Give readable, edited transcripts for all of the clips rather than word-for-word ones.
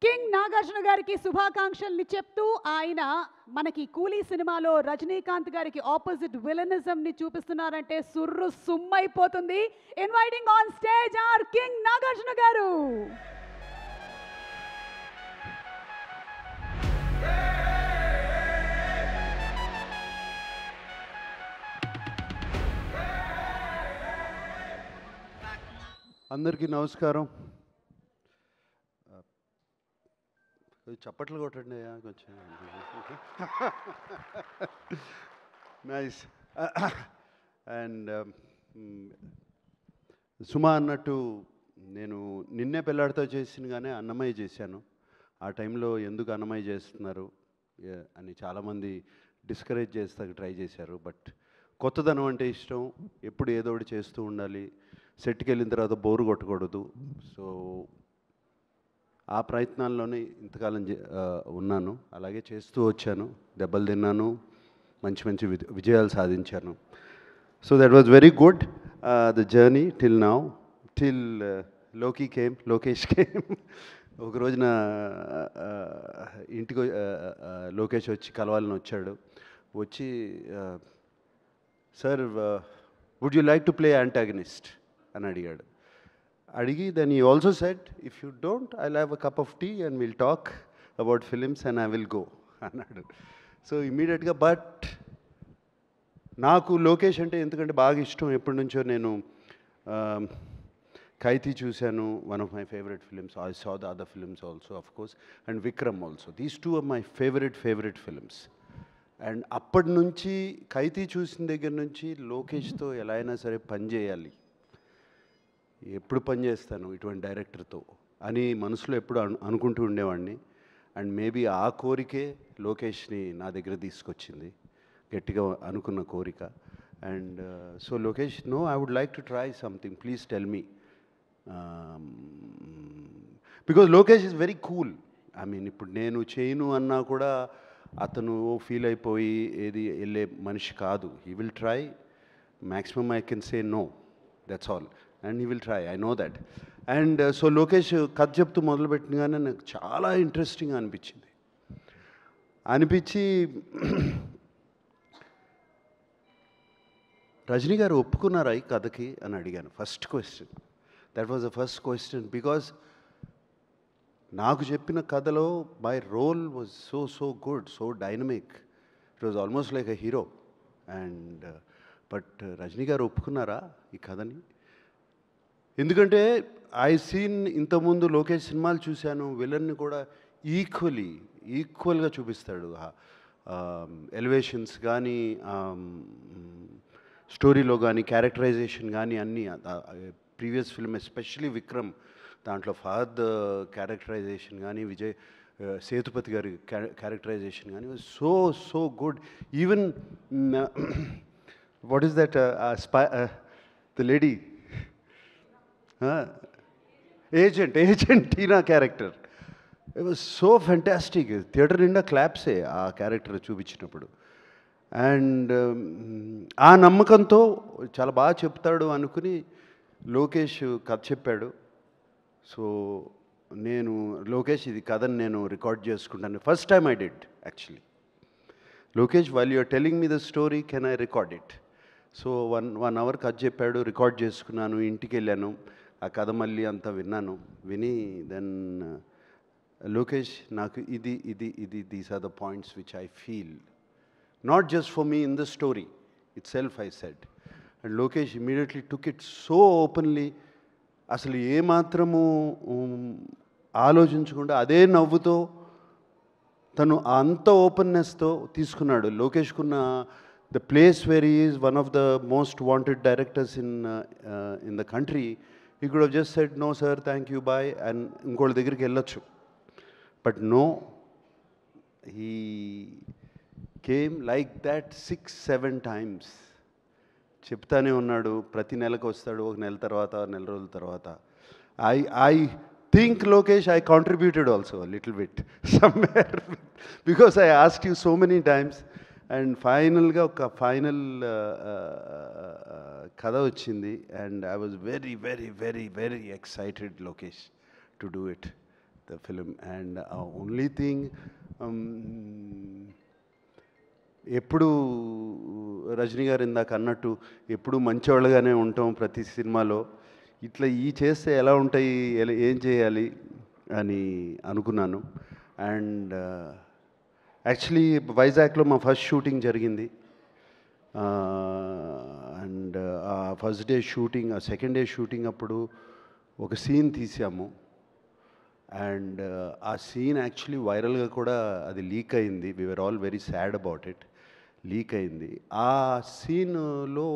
King Nagarjuna గారికి శుభాకాంక్షల్ని చెప్తూ ఆయన మనకి కూలీ సినిమాలో రజనీకాంత్ గారికి ఆపోజిట్ విలనిజం ని చూపిస్తున్నారంటే సుర్రు సుమ్మైపోతుంది. Inviting on stage our king Nagarjuna garu. అందరికీ నమస్కారం. చప్పట్లు కొట్టండి కొంచెం. నైస్. అండ్ సుమా అన్నట్టు నేను నిన్నే పెళ్ళాడితో చేసినగానే అన్నమయ్య చేశాను. ఆ టైంలో ఎందుకు అన్నమయ్య చేస్తున్నారు అని చాలామంది డిస్కరేజ్ చేస్తాక ట్రై చేశారు. బట్ కొత్తదనం అంటే ఇష్టం, ఎప్పుడు ఏదో ఒకటి చేస్తూ ఉండాలి, సెట్కి వెళ్ళిన తర్వాత బోరు కొట్టకూడదు. సో ఆ ప్రయత్నాల్లోనే ఇంతకాలం ఉన్నాను, అలాగే చేస్తూ వచ్చాను. దెబ్బలు తిన్నాను, మంచి మంచి విజయాలు సాధించాను. So that was very good the journey till now, till Lokesh came. ఒక రోజున ఇంటికి లోకేష్ వచ్చి కలవాలని వచ్చాడు. వచ్చి sir would you like to play antagonist అని అడిగాడు. అడిగి then he also said if you don't I will have a cup of tea and will talk about films and I will go అన్నాడు. సో ఇమీడియట్గా but నాకు లోకేష్ అంటే ఎందుకంటే బాగా ఇష్టం ఎప్పటి నుంచో. నేను ఖైదీ చూశాను, one of my favourite films. I saw the other films also of course, and Vikram also. These two are my favourite films. And అప్పటి నుంచి ఖైదీ చూసిన దగ్గర నుంచి లోకేష్తో ఎలా అయినా సరే పని చేయాలి, ఎప్పుడు పని చేస్తాను ఇటువంటి డైరెక్టర్తో అని మనసులో ఎప్పుడు అనుకుంటూ ఉండేవాడిని. అండ్ మేబీ ఆ కోరికే లోకేష్ని నా దగ్గర తీసుకొచ్చింది, గట్టిగా అనుకున్న కోరిక. And so Lokesh, no I would like to try something, please tell me. Because Lokesh is very cool. I mean ఇప్పుడు నేను చేయను అన్నా కూడా అతను ఫీల్ అయిపోయి ఏది వెళ్ళే మనిషి కాదు. He will try, maximum I can say no, that's all. And he will try, I know that. And so Lokesh కథ చెప్తూ మొదలుపెట్టినగానే నాకు చాలా ఇంట్రెస్టింగ్ అనిపించి రజనీ గారు ఒప్పుకున్నారా ఈ కథకి అని అడిగాను. First question, that was the first question. Because నాకు చెప్పిన కథలో my role was so good, so dynamic. It was almost like a hero. And but Rajini గారు ఒప్పుకున్నారా ఈ కథని? ఎందుకంటే ఐ సీన్ ఇంతకుముందు లోకేష్ సినిమాలు చూశాను, విలన్ని కూడా ఈక్వల్గా చూపిస్తాడు. ఎలివేషన్స్ కానీ, స్టోరీలో కానీ, క్యారెక్టరైజేషన్ కానీ అన్నీ. ప్రీవియస్ ఫిల్మ్ ఎస్పెషలీ విక్రమ్, దాంట్లో ఫహద్ క్యారెక్టరైజేషన్ కానీ, విజయ్ సేతుపతి గారి క్యారెక్టరైజేషన్ కానీ so good. Even what is that the lady agent Tina character, it was so fantastic. Theatre నిండా క్లాప్సే ఆ క్యారెక్టర్ చూపించినప్పుడు. అండ్ ఆ నమ్మకంతో చాలా బాగా చెప్తాడు అనుకుని లోకేష్ కథ చెప్పాడు. సో నేను లోకేష్ ఇది కథని నేను రికార్డ్ చేసుకుంటాను. First time I did actually. Lokesh, while you are telling me the story, can I record it? So one hour కథ చెప్పాడు, రికార్డ్ చేసుకున్నాను, ఇంటికి వెళ్ళాను, ఆ కథ మళ్ళీ అంతా విని దెన్ లోకేష్ నాకు ఇది these are the points which I feel, not just for me in the story itself I said. And Lokesh immediately took it so openly. అసలు ఏమాత్రము ఆలోచించకుండా అదే నవ్వుతో తను అంత ఓపెన్నెస్తో తీసుకున్నాడు. లోకేష్కున్న the place where he is one of the most wanted directors in the country. He could have just said, no sir, thank you, bye, and ఇంకోళ్ళ దగ్గరికి వెళ్ళొచ్చు. But no, he came like that 6-7 times. చెప్తానే ఉన్నాడు, ప్రతి నెలకు వస్తాడు, ఒక నెల తర్వాత, నెల రోజుల తర్వాత. I think, Lokesh, I contributed also a little bit somewhere because I asked you so many times. And ఫైనల్గా ఒక ఫైనల్ కథ వచ్చింది. And I was very excited, Lokesh, to do it. the film. And only thing, ఎప్పుడు రజనీ గారు ఇందాక అన్నట్టు ఎప్పుడు మంచివాళ్ళగానే ఉంటాం ప్రతి సినిమాలో, ఇట్లా ఈ చేస్తే ఎలా ఉంటాయి, ఏం చేయాలి అని అనుకున్నాను. అండ్ యాక్చువల్లీ వైజాగ్లో మా ఫస్ట్ షూటింగ్ జరిగింది. అండ్ ఆ ఫస్ట్ డే షూటింగ్, ఆ సెకండ్ డే షూటింగ్ అప్పుడు ఒక సీన్ తీసాము. అండ్ ఆ సీన్ యాక్చువల్లీ వైరల్గా కూడా అది లీక్ అయింది. We were all very sad about it. Leak అయింది ఆ సీన్లో.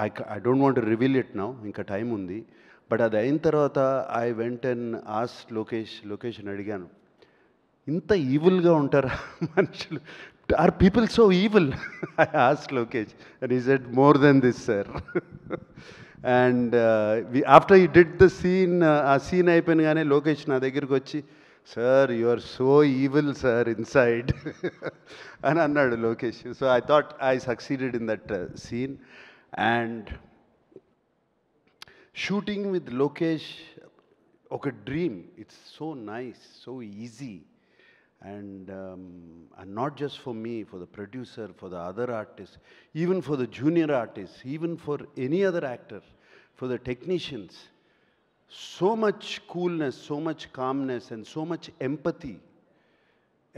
I don't want to reveal it now, ఇంకా టైం ఉంది. బట్ అది అయిన తర్వాత I went and asked location అడిగాను, ఇంత ఈవిల్గా ఉంటారా మనుషులు, are people so evil? I asked Lokesh and he said more than this sir. And after he did the scene, ఆ సీన్ అయిపోయినగానే లోకేష్ నా దగ్గరికి వచ్చి, sir you are so evil sir inside అని అన్నాడు Lokesh. So I thought I succeeded in that scene. And shooting with Lokesh ఒక dream. It's so nice, so easy. And not just for me, for the producer, for the other artists, even for the junior artists, even for any other actor, for the technicians. So much coolness, so much calmness, and so much empathy.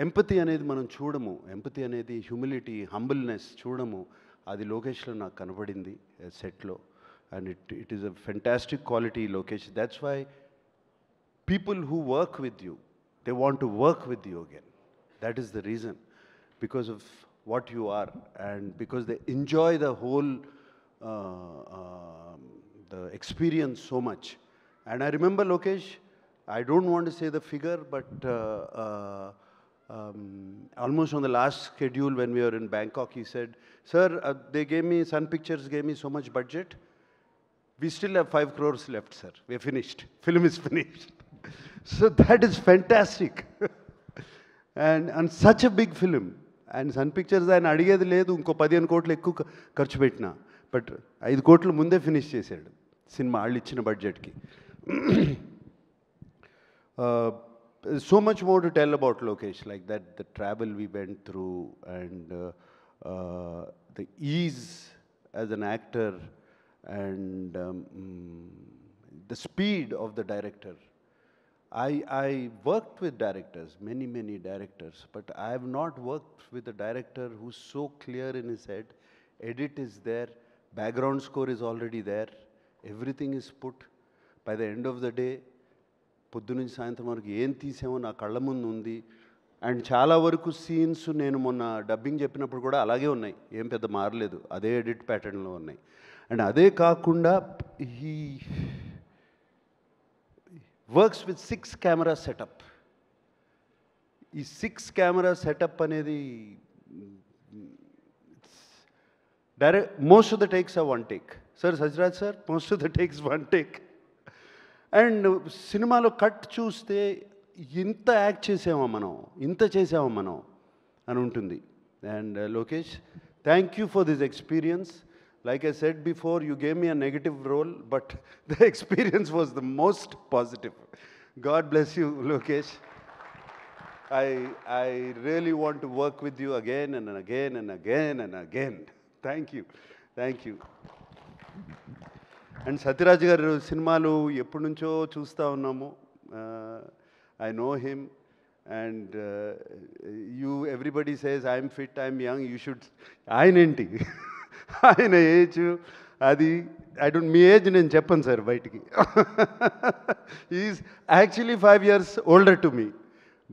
Empathy అనేది మనం చూడము, empathy అనేది humility, humbleness చూడము. అది లోకేష్లో నాకు కనపడింది సెట్లో. And it is a fantastic quality Lokesh. That's why people who work with you, they want to work with you again. That is the reason, because of what you are, and because they enjoy the whole the experience so much. And I remember Lokesh, I don't want to say the figure, but almost on the last schedule when we were in Bangkok, he said, sir, they gave me, Sun Pictures gave me so much budget, we still have 5 crores left, sir. We are finished. Film is finished. So that is fantastic. and such a big film. And Sun Pictures ఆయన అడిగేది లేదు, ఇంకో 15 కోట్లు ఎక్కువ ఖర్చు పెట్టినా, but 5 కోట్లు ముందే ఫినిష్ చేశాడు సినిమా వాళ్ళు ఇచ్చిన బడ్జెట్కి. So much more to tell about Lokesh, like that, the travel we went through, and the ease as an actor, and the speed of the director. I worked with directors, many directors, but I have not worked with a director who's so clear in his head. Edit is there, background score is already there, everything is put. By the end of the day, పొద్దు నుంచి సాయంత్రం వరకు ఏం తీసామో నా కళ్ళ ముందు ఉంది. And చాలా వరకు సీన్స్ నేను మొన్న డబ్బింగ్ చెప్పినప్పుడు కూడా అలాగే ఉన్నాయి, ఏం పెద్ద మారలేదు, అదే ఎడిట్ ప్యాటర్న్లో ఉన్నాయి. అండ్ అదే కాకుండా ఈ వర్క్స్ విత్ 6 కెమెరా సెటప్. ఈ 6 కెమెరా సెటప్ అనేది direct, most of the takes are 1 take. Sir సజ్రాజ్ sir, most of the takes 1 take. And సినిమాలో కట్ చూస్తే ఇంత యాక్ట్ చేసామా మనం, ఇంత చేసామా మనం అని ఉంటుంది. And Lokesh, thank you for this experience. Like I said before, you gave me a negative role, but the experience was the most positive. God bless you, Lokesh. I really want to work with you again and again and again and again. Thank you. Thank you. And Satyaraj garu సినిమాలు ఎప్పటి నుంచో చూస్తూ ఉన్నాము. I know him, and everybody says I'm fit, I'm young, you should. ఆయనేంటి ఆయన age అది, I don't, me age నేను చెప్పను sir బయటికి. Is actually 5 years older to me.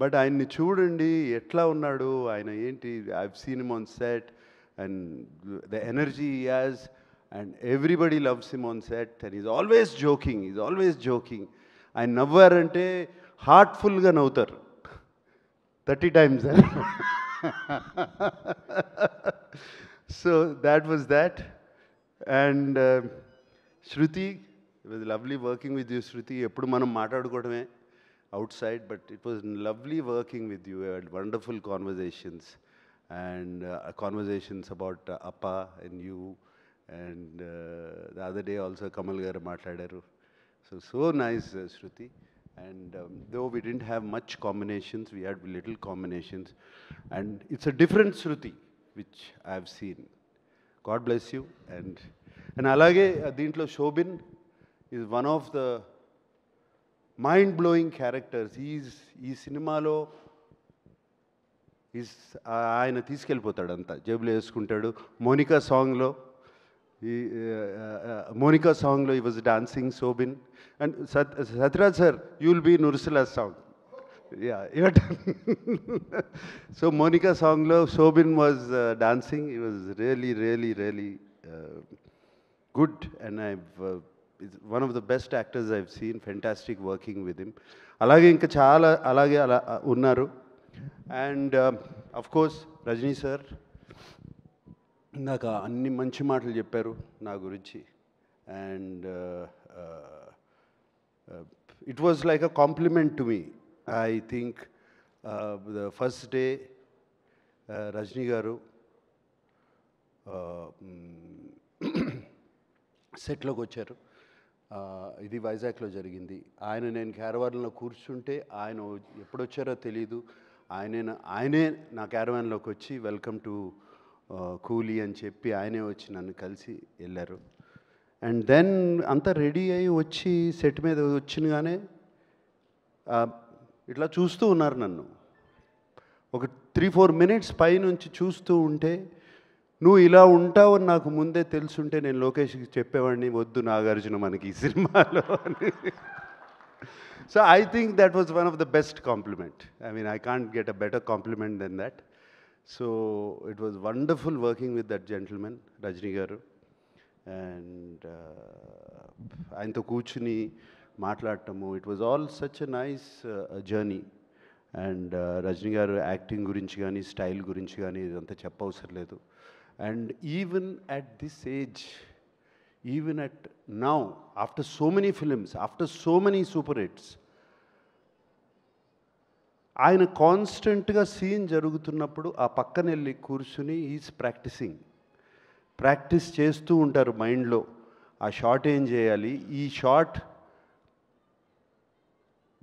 But ఆయన్ని చూడండి ఎట్లా ఉన్నాడు, ఆయన ఏంటి, I've seen him on set, and the energy he has, and everybody loves him on set, and is always joking. ఆయన నవ్వారంటే హార్ట్ఫుల్గా నవ్వుతారు 30 times. So that was that. And Shruti, it was lovely working with you, Shruti. Eppudu manam maatadukodame outside, but it was lovely working with you. We had wonderful conversations, and conversations about Appa and you, and the other day also Kamal garu maatlaadaru. So nice, Shruti. And though we didn't have much combinations, we had little combinations. And it's a different Shruti, which I've seen. God bless you. And alage deentlo Shobin is one of the mind-blowing characters. ఈ సినిమాలో ఆయన తీసుకెళ్ళిపోతాడు అంతా, జేబులో వేసుకుంటాడు. మోనికా సాంగ్లో ఈ was dancing Shobin. And Satyaraj sir, you will be in Ursula's song. Yeah, so Monica song lo Shobin was dancing. It was really good, and it's one of the best actors I've seen. Fantastic working with him. Alage inka chaala alage unnaru. And of course Rajni sir నాకు అన్ని మంచి మాటలు చెప్పారు నా గురించి. And it was like a compliment to me. I think the first day Rajni garu సెట్లోకి వచ్చారు. ఇది వైజాగ్లో జరిగింది. నేను క్యారవాన్లో కూర్చుంటే ఆయన ఎప్పుడొచ్చారో తెలీదు. ఆయనే నా క్యారవాన్లోకి వచ్చి వెల్కమ్ టు కూలీ అని చెప్పి ఆయనే వచ్చి నన్ను కలిసి వెళ్ళారు. అండ్ దెన్ అంతా రెడీ అయ్యి వచ్చి సెట్ మీద వచ్చినగానే ఇట్లా చూస్తూ ఉన్నారు నన్ను. ఒక 3-4 minutes పైనుంచి చూస్తూ ఉంటే, నువ్వు ఇలా ఉంటావని నాకు ముందే తెలుసుంటే నేను లోకేష్కి చెప్పేవాడిని, వద్దు నాగార్జున మనకి ఈ సినిమాలో అని. So I think that was one of the best compliment. I mean I can't get a better compliment than that. So it was wonderful working with that gentlemen Rajini garu. And ఆయనతో కూర్చుని మాట్లాడటము, it was all such a nice journey. And Rajini garu acting గురించి కానీ style గురించి కానీ ఇదంతా చెప్పవసరం లేదు. And even at this age, even at now, after so many films, after so many super hits, ఆయన కాన్స్టెంట్గా సీన్ జరుగుతున్నప్పుడు ఆ పక్కన వెళ్ళి కూర్చుని ఈజ్ ప్రాక్టీస్ చేస్తూ ఉంటారు మైండ్లో. ఆ షాట్ ఏం చేయాలి, ఈ shot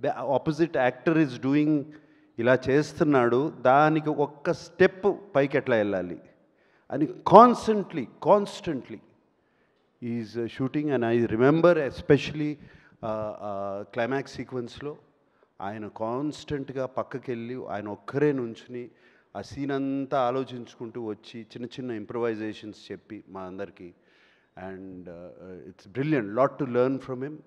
the opposite actor is doing, ఇలా చేస్తున్నాడు, దానికి ఒక్క స్టెప్ పైకి ఎట్లా వెళ్ళాలి అని constantly is shooting. And I remember especially climax సీక్వెన్స్లో ఆయన కాన్స్టెంట్గా పక్కకి వెళ్ళి ఆయన ఒక్కరే నుంచుని ఆ సీన్ అంతా ఆలోచించుకుంటూ వచ్చి చిన్న ఇంప్రవైజేషన్స్ చెప్పి మా అందరికీ. And it's brilliant, lot to learn from him.